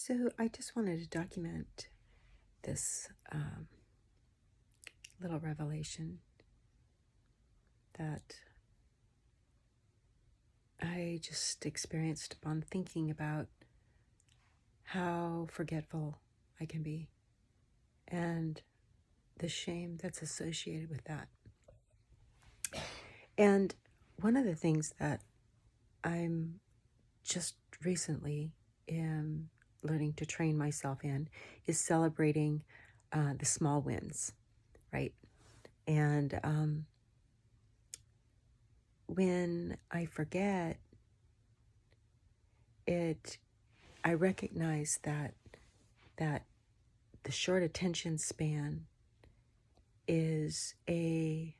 So I just wanted to document this little revelation that I just experienced upon thinking about how forgetful I can be and the shame that's associated with that. And one of the things that I'm just recently learning to train myself in is celebrating the small wins, right? And when I forget it, I recognize that the short attention span is a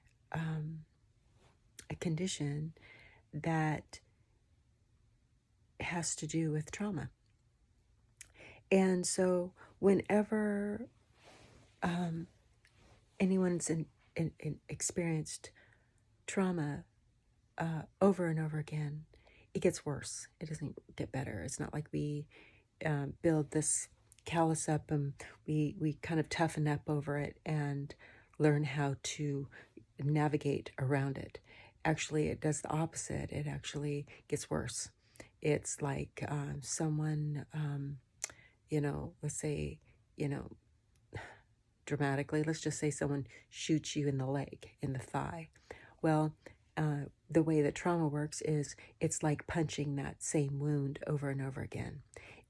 condition that has to do with trauma. And so whenever anyone's experienced trauma over and over again, it gets worse. It doesn't get better. It's not like we build this callus up and we kind of toughen up over it and learn how to navigate around it. Actually, it does the opposite. It actually gets worse. It's like someone, let's say, dramatically, let's just say someone shoots you in the leg, in the thigh. Well, the way that trauma works is it's like punching that same wound over and over again.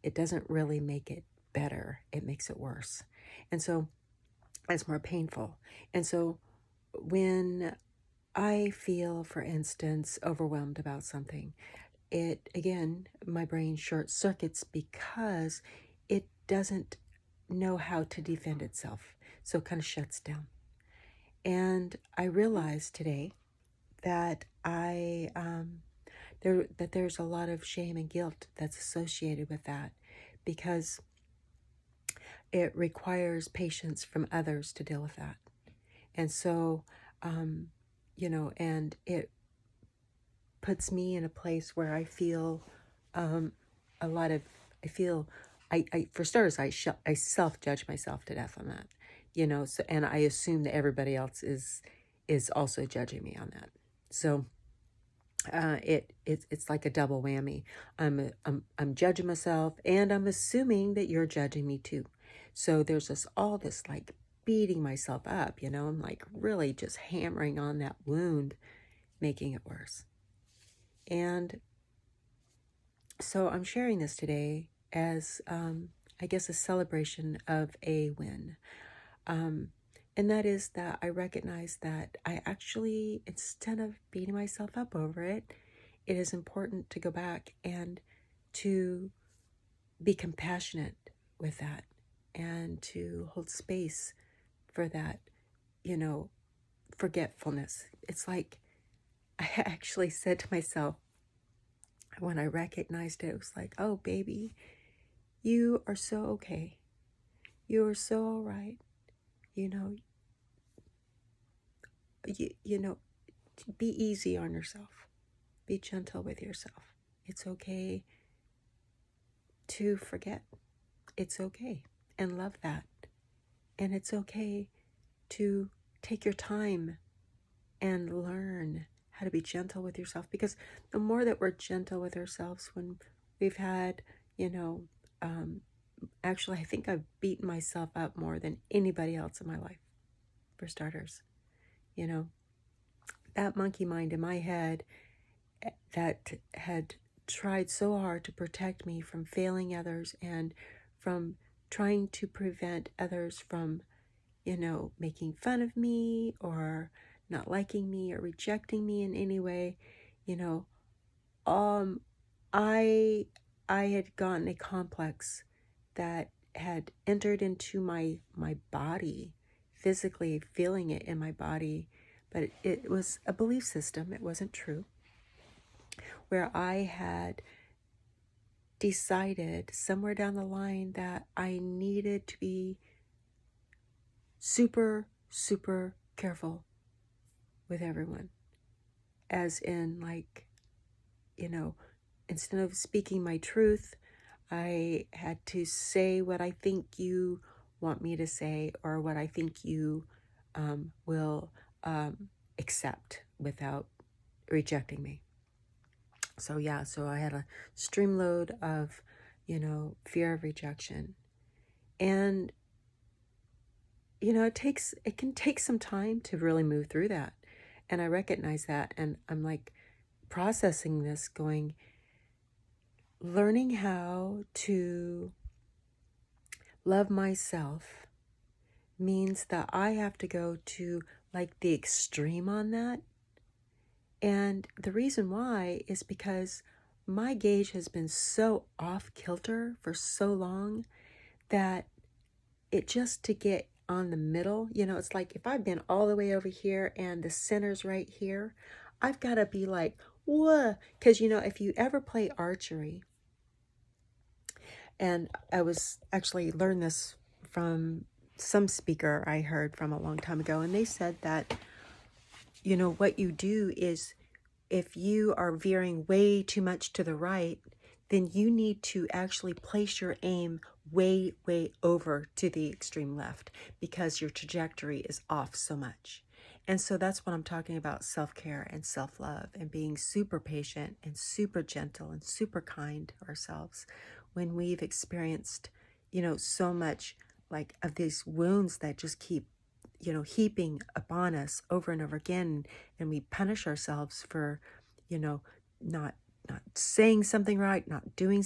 It doesn't really make it better. It makes it worse. And so it's more painful. And so when I feel, for instance, overwhelmed about something, my brain short circuits because it doesn't know how to defend itself. So it kind of shuts down. And I realized today that there's a lot of shame and guilt that's associated with that, because it requires patience from others to deal with that. And so, and it puts me in a place where I feel for starters, I self-judge myself to death on that, so, and I assume that everybody else is also judging me on that. So it's like a double whammy. I'm judging myself, and I'm assuming that you're judging me too. So there's all this like beating myself up, I'm like really just hammering on that wound, making it worse. And so I'm sharing this today as, I guess, a celebration of a win. And that is that I recognize that I actually, instead of beating myself up over it, it is important to go back and to be compassionate with that and to hold space for that, forgetfulness. It's like I actually said to myself when I recognized it, it was like, oh, baby, you are so okay. You are so all right. Be easy on yourself. Be gentle with yourself. It's okay to forget. It's okay, and love that. And it's okay to take your time and learn how to be gentle with yourself, because the more that we're gentle with ourselves when we've had, actually, I think I've beaten myself up more than anybody else in my life, for starters. That monkey mind in my head that had tried so hard to protect me from failing others and from trying to prevent others from, making fun of me or not liking me or rejecting me in any way, I had gotten a complex that had entered into my body, physically feeling it in my body, but it was a belief system. It wasn't true. Where I had decided somewhere down the line that I needed to be super, super careful with everyone. As in, like, instead of speaking my truth, I had to say what I think you want me to say, or what I think you will accept without rejecting me. So yeah, so I had a streamload of, fear of rejection. And, it can take some time to really move through that. And I recognize that. And I'm like processing this, learning how to love myself means that I have to go to like the extreme on that. And the reason why is because my gauge has been so off kilter for so long that it just to get on the middle, it's like if I've been all the way over here and the center's right here, I've got to be like, whoa. Because, if you ever play archery, and I was actually learned this from some speaker I heard from a long time ago, and they said that, what you do is if you are veering way too much to the right, then you need to actually place your aim way, way over to the extreme left because your trajectory is off so much. And so that's what I'm talking about, self-care and self-love and being super patient and super gentle and super kind to ourselves when we've experienced, so much like of these wounds that just keep heaping upon us over and over again, and we punish ourselves for, not saying something right, not doing,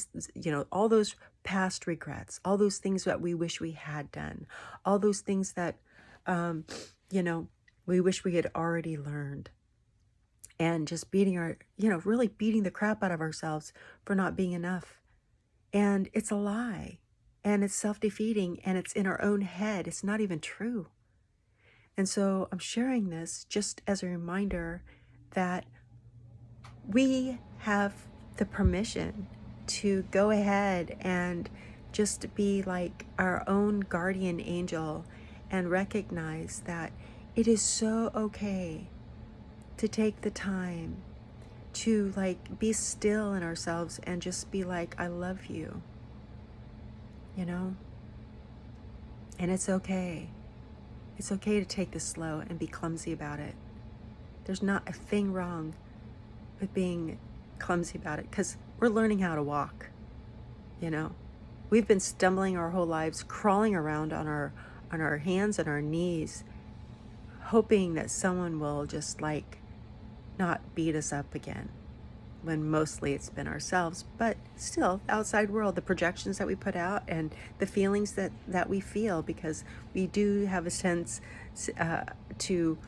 all those past regrets, all those things that we wish we had done, all those things that, we wish we had already learned, and just really beating the crap out of ourselves for not being enough. And it's a lie, and it's self-defeating, and it's in our own head. It's not even true. And so I'm sharing this just as a reminder that we have the permission to go ahead and just be like our own guardian angel and recognize that it is so okay to take the time to like be still in ourselves and just be like, I love you, and it's okay. It's okay to take this slow and be clumsy about it. There's not a thing wrong with being clumsy about it because we're learning how to walk, We've been stumbling our whole lives, crawling around on our hands and our knees, hoping that someone will just like not beat us up again, when mostly it's been ourselves. But still, outside world, the projections that we put out and the feelings that we feel, because we do have a sense to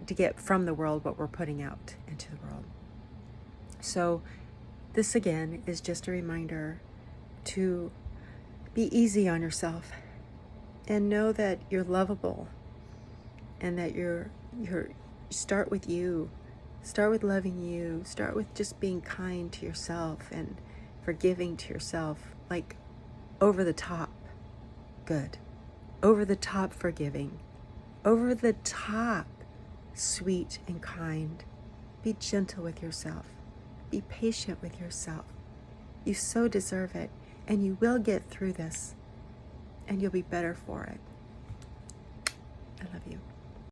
get from the world what we're putting out into the world. So this again is just a reminder to be easy on yourself and know that you're lovable, and that you're start with you. Start with loving you. Start with just being kind to yourself and forgiving to yourself, like over the top good, over the top forgiving, over the top sweet and kind. Be gentle with yourself. Be patient with yourself. You so deserve it, and you will get through this, and you'll be better for it. I love you.